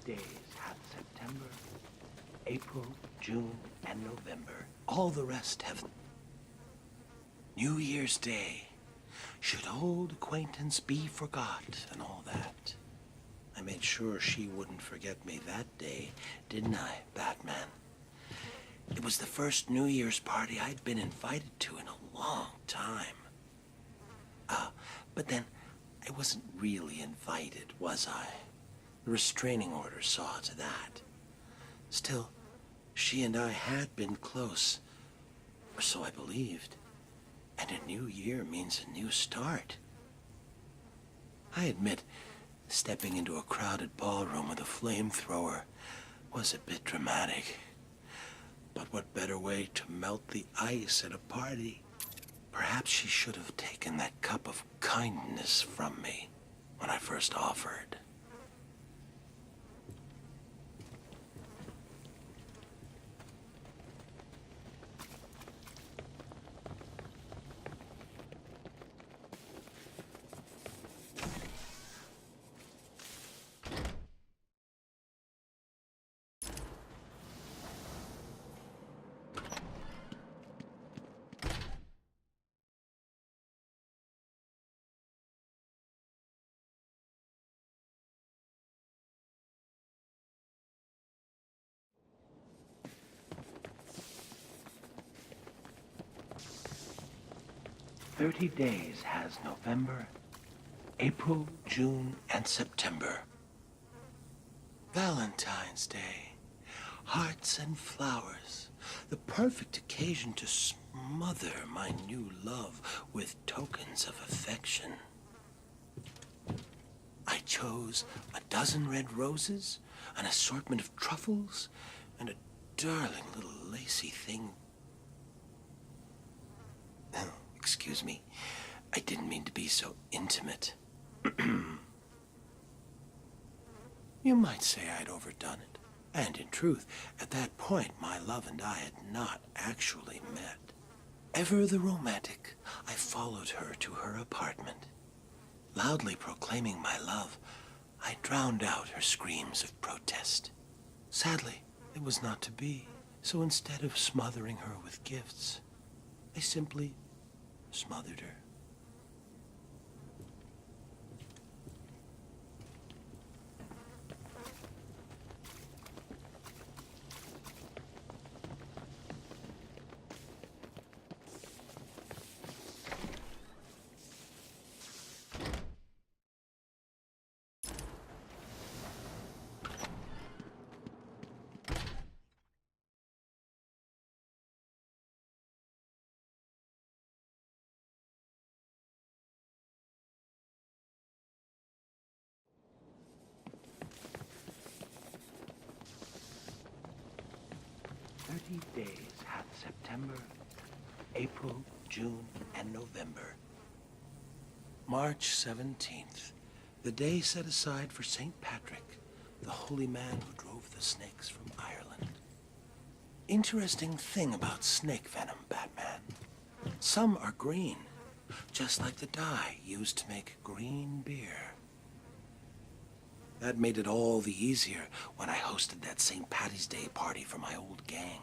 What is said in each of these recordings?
days hath September, April, June, and November. All the rest have New Year's Day. Should old acquaintance be forgot and all that. I made sure she wouldn't forget me that day, didn't I, Batman? It was the first New Year's party I'd been invited to in a long time. But then I wasn't really invited, was I? The restraining order saw to that. Still, she and I had been close, or so I believed. And a new year means a new start. I admit, stepping into a crowded ballroom with a flamethrower was a bit dramatic. But what better way to melt the ice at a party? Perhaps she should have taken that cup of kindness from me when I first offered. "30 days has November, April, June, and September. Valentine's Day. Hearts and flowers. The perfect occasion to smother my new love with tokens of affection. I chose a dozen red roses, an assortment of truffles, and a darling little lacy thing. Oh, excuse me. I didn't mean to be so intimate. You might say I'd overdone it. And in truth, at that point, my love and I had not actually met. Ever the romantic, I followed her to her apartment. Loudly proclaiming my love, I drowned out her screams of protest. Sadly, it was not to be, so instead of smothering her with gifts, I simply smothered her. Days hath September, April, June, and November. March 17th, the day set aside for St. Patrick, the holy man who drove the snakes from Ireland. Interesting thing about snake venom, Batman. Some are green, just like the dye used to make green beer. That made it all the easier when I hosted that St. Patty's Day party for my old gang.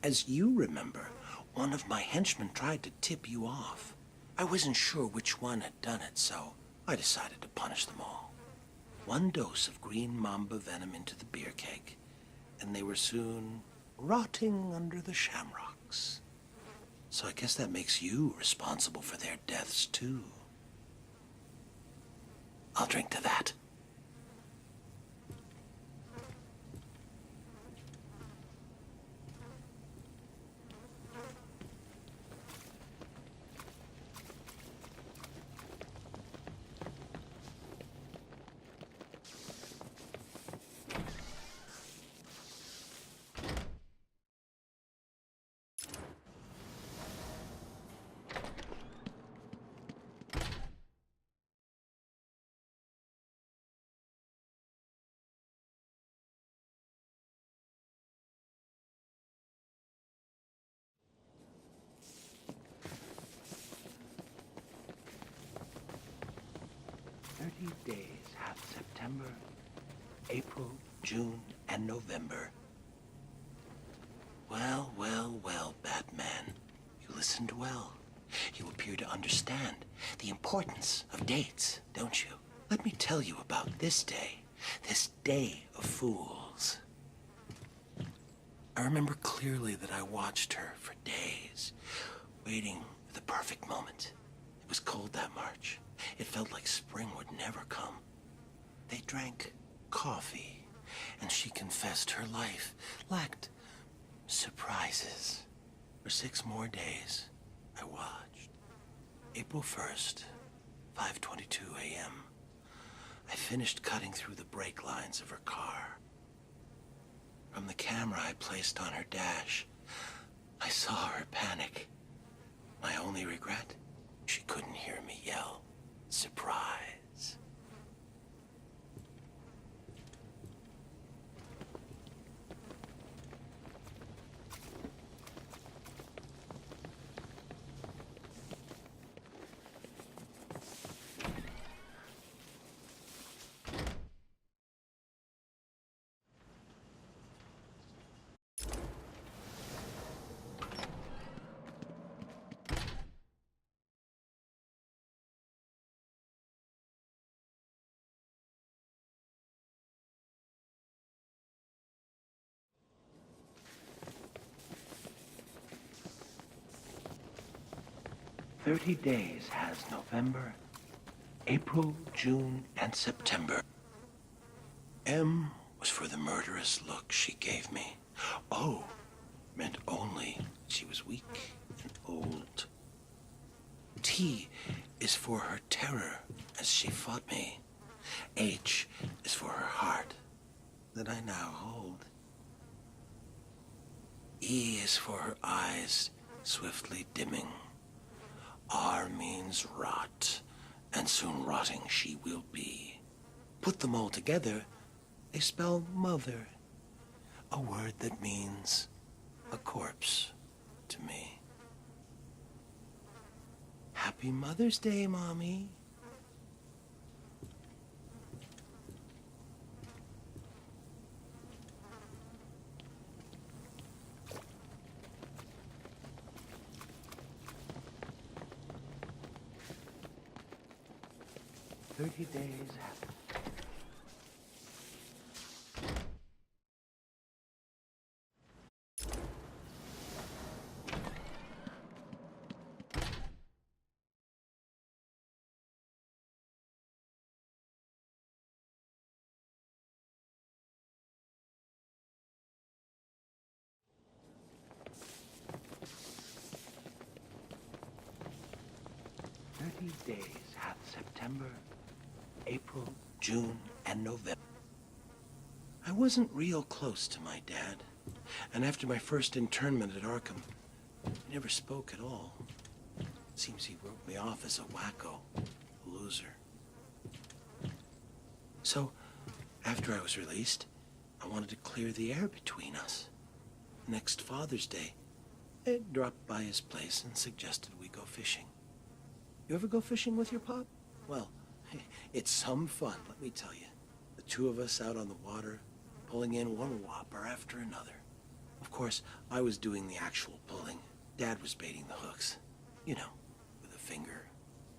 As you remember, one of my henchmen tried to tip you off. I wasn't sure which one had done it, so I decided to punish them all. 1 dose of green mamba venom into the beer keg, and they were soon rotting under the shamrocks. So I guess that makes you responsible for their deaths, too. I'll drink to that. Days hath September, April, June, and November. Well, well, well, Batman. You listened well. You appear to understand the importance of dates, don't you? Let me tell you about this day of fools. I remember clearly that I watched her for days, waiting for the perfect moment. It was cold that March. It felt like spring would never come. They drank coffee, and she confessed her life lacked surprises. For 6 more days, I watched. April 1st, 5:22 a.m. I finished cutting through the brake lines of her car. From the camera I placed on her dash, I saw her panic. My only regret, she couldn't hear me yell, "Surprise!" "30 days has November, April, June, and September." M was for the murderous look she gave me. O meant only she was weak and old. T is for her terror as she fought me. H is for her heart that I now hold. E is for her eyes swiftly dimming. R means rot, and soon rotting she will be. Put them all together, they spell mother, a word that means a corpse to me. Happy Mother's Day, Mommy. "30 days after." Days hath September, April, June, and November. I wasn't real close to my dad, and after my first internment at Arkham, he never spoke at all. It seems he wrote me off as a wacko, a loser. So, after I was released, I wanted to clear the air between us. Next Father's Day, I dropped by his place and suggested we go fishing. You ever go fishing with your pop? Well, it's some fun, let me tell you. The two of us out on the water, pulling in one whopper after another. Of course, I was doing the actual pulling. Dad was baiting the hooks. You know, with a finger,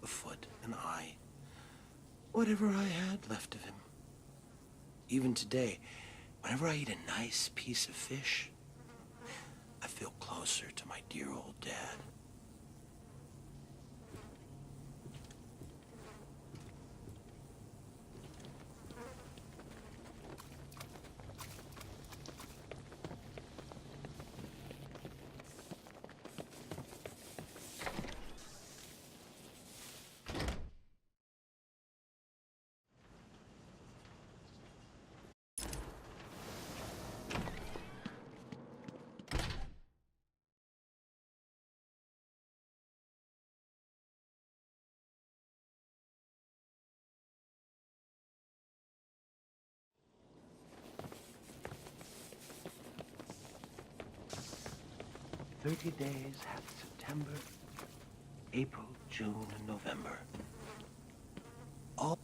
a foot, an eye. Whatever I had left of him. Even today, whenever I eat a nice piece of fish, I feel closer to my dear old dad. "30 days hath September, April, June, and November. All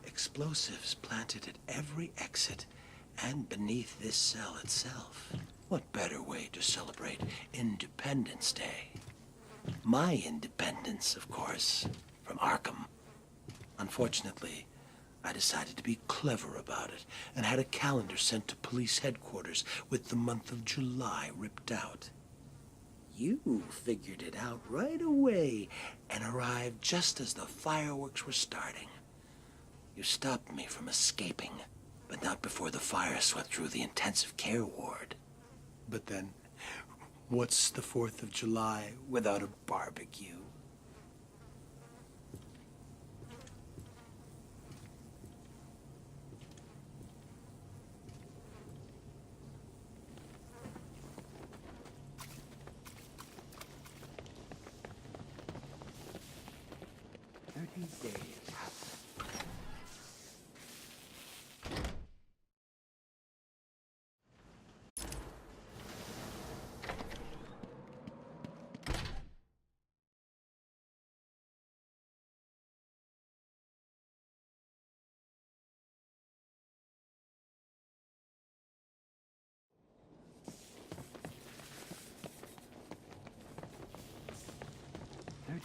explain explosives planted at every exit and beneath this cell itself. What better way to celebrate Independence Day? My independence, of course, from Arkham. Unfortunately, I decided to be clever about it and had a calendar sent to police headquarters with the month of July ripped out. You figured it out right away and arrived just as the fireworks were starting. You stopped me from escaping, but not before the fire swept through the intensive care ward. But then, what's the 4th of July without a barbecue? Days.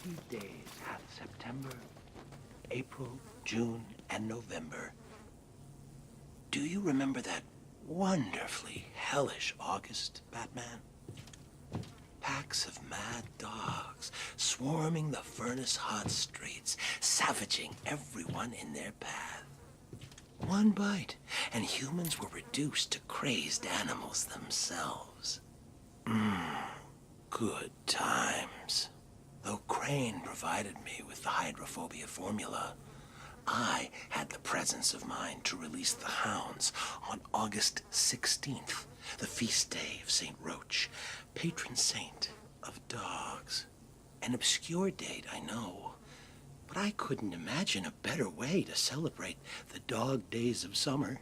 30 days hath September, April, June, and November. Do you remember that wonderfully hellish August, Batman? Packs of mad dogs swarming the furnace-hot streets, savaging everyone in their path. One bite, and humans were reduced to crazed animals themselves. Good times. Though Crane provided me with the hydrophobia formula, I had the presence of mind to release the hounds on August 16th, the feast day of St. Roch, patron saint of dogs. An obscure date, I know, but I couldn't imagine a better way to celebrate the dog days of summer.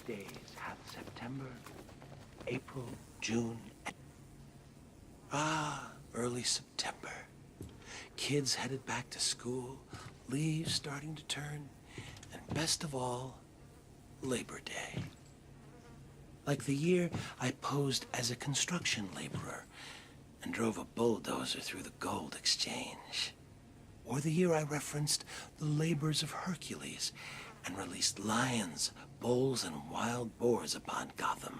Days hath September, April, June, early September. Kids headed back to school, leaves starting to turn, and best of all, Labor Day. Like the year I posed as a construction laborer and drove a bulldozer through the gold exchange. Or the year I referenced the labors of Hercules and released lions, bulls, and wild boars upon Gotham.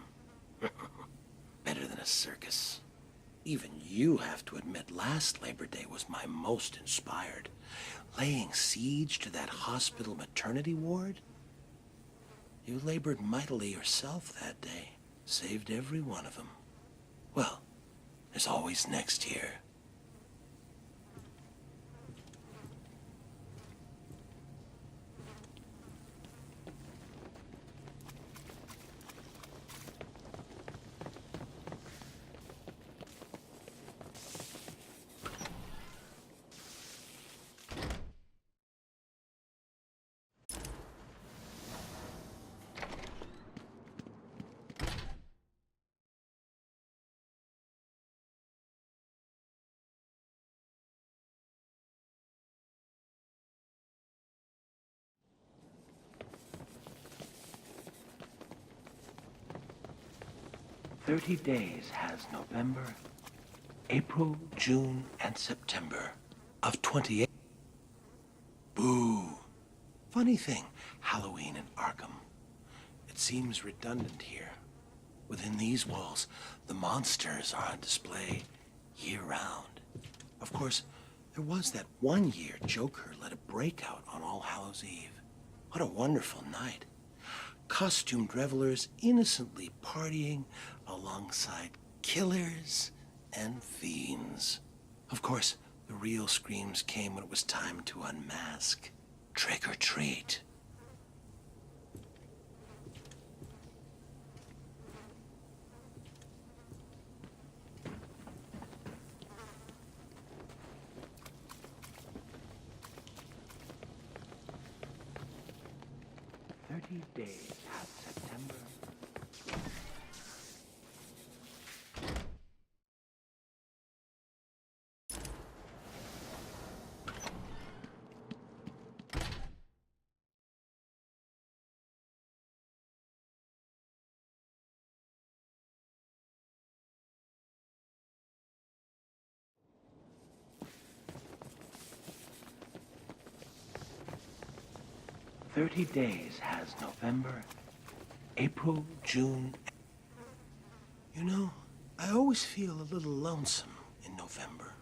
Better than a circus. Even you have to admit last Labor Day was my most inspired. Laying siege to that hospital maternity ward? You labored mightily yourself that day. Saved every one of them. Well, there's always next year. "30 days has November, April, June, and September of 28. Boo. Funny thing, Halloween in Arkham. It seems redundant here. Within these walls, the monsters are on display year-round. Of course, there was that one year Joker led a breakout on All Hallows Eve. What a wonderful night. Costumed revelers innocently partying alongside killers and fiends. Of course, the real screams came when it was time to unmask. Trick or treat. Days has September. "30 days has November, April, June." You know, I always feel a little lonesome in November.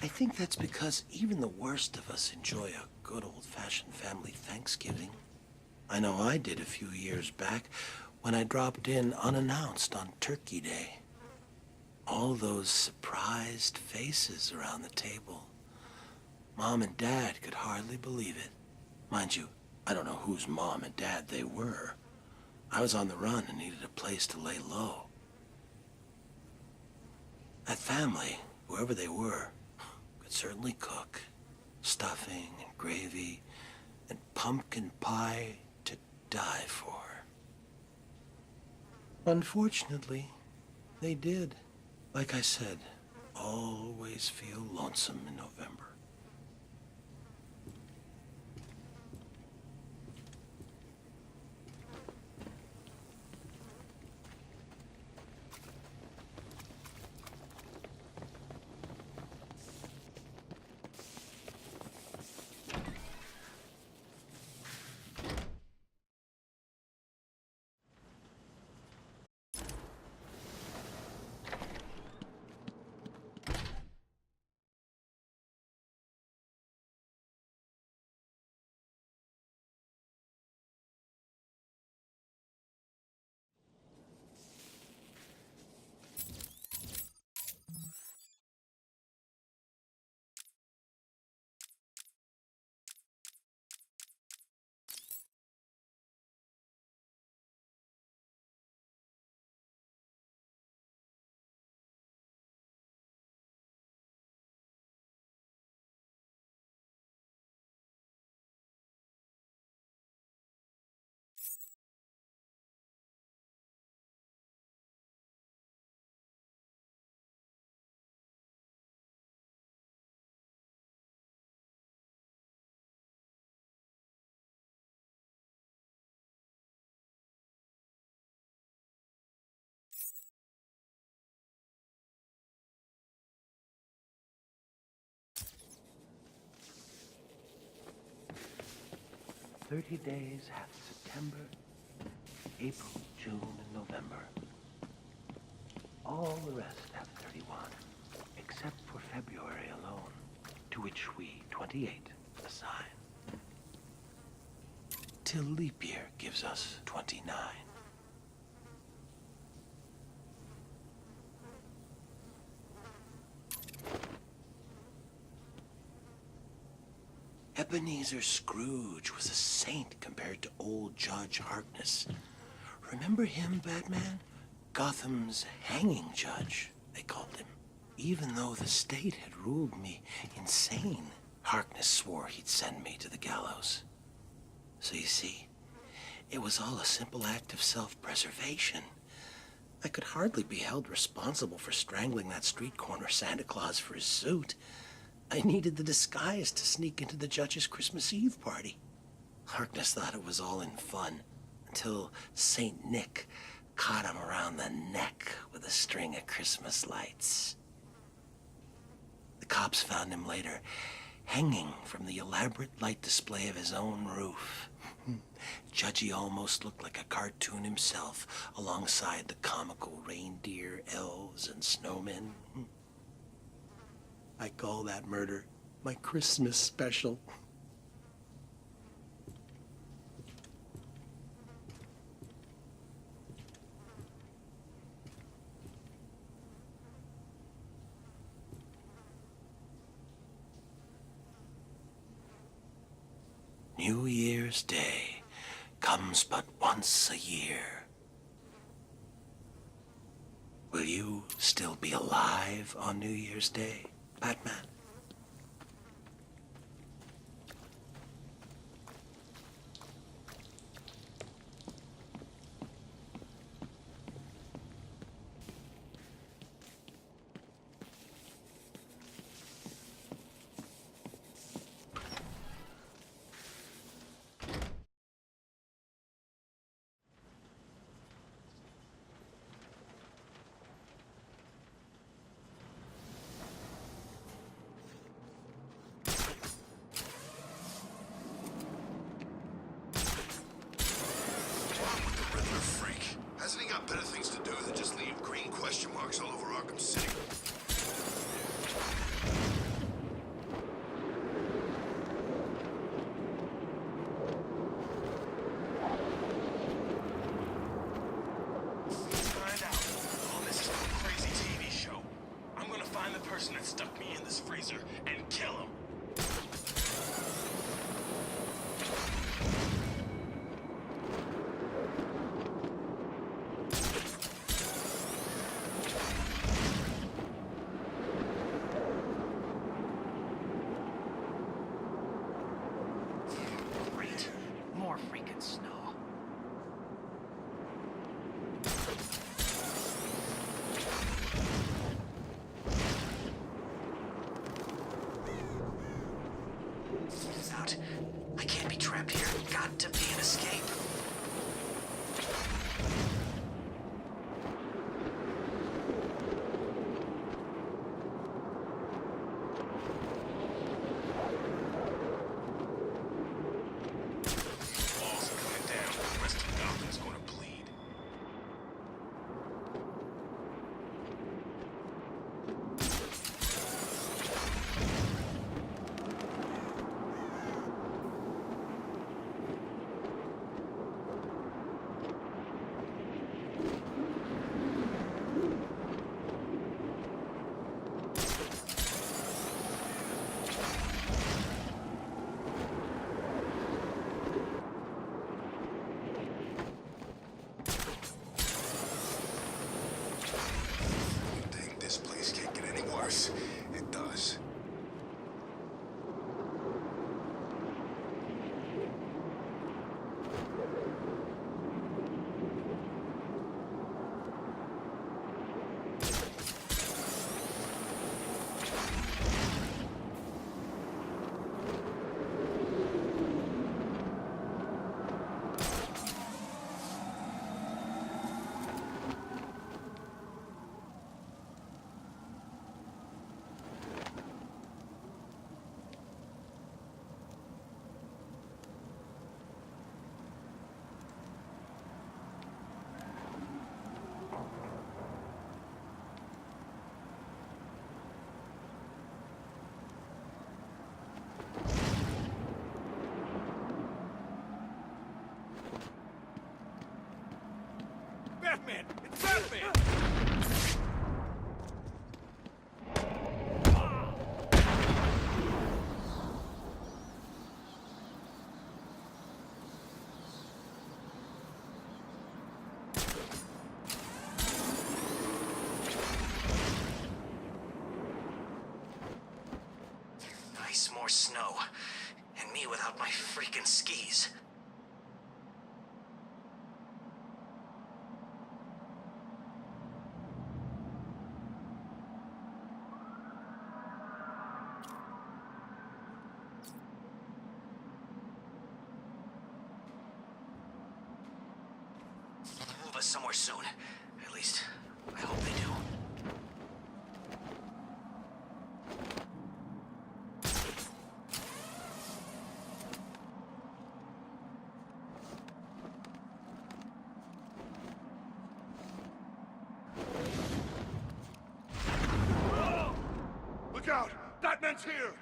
I think that's because even the worst of us enjoy a good old-fashioned family Thanksgiving. I know I did a few years back when I dropped in unannounced on Turkey Day. All those surprised faces around the table. Mom and Dad could hardly believe it. Mind you, I don't know whose mom and dad they were. I was on the run and needed a place to lay low. That family, whoever they were, could certainly cook. Stuffing and gravy and pumpkin pie to die for. Unfortunately, they did. Like I said, always feel lonesome in November. "30 days have September, April, June, and November. All the rest have 31, except for February alone, to which we 28 assign. Till leap year gives us 29. Ebenezer Scrooge was a saint compared to old Judge Harkness. Remember him, Batman? Gotham's hanging judge, they called him. Even though the state had ruled me insane, Harkness swore he'd send me to the gallows. So you see, it was all a simple act of self-preservation. I could hardly be held responsible for strangling that street corner Santa Claus for his suit. I needed the disguise to sneak into the judge's Christmas Eve party. Harkness thought it was all in fun, until Saint Nick caught him around the neck with a string of Christmas lights. The cops found him later, hanging from the elaborate light display of his own roof. Judgy almost looked like a cartoon himself, alongside the comical reindeer, elves, and snowmen. I call that murder my Christmas special. New Year's Day comes but once a year. Will you still be alive on New Year's Day, Batman? Hasn't he got better things to do than just leave green question marks all over Arkham City? Find out. Oh, this is some crazy TV show. I'm gonna find the person that stuck me in this freezer and kill him. More freaking snow. It's out. I can't be trapped here. Got to be an escape. It does. Batman! It's Batman! Nice, more snow. And me without my freaking skis. Move us somewhere soon. At least, I hope they do. Look out! Batman's here!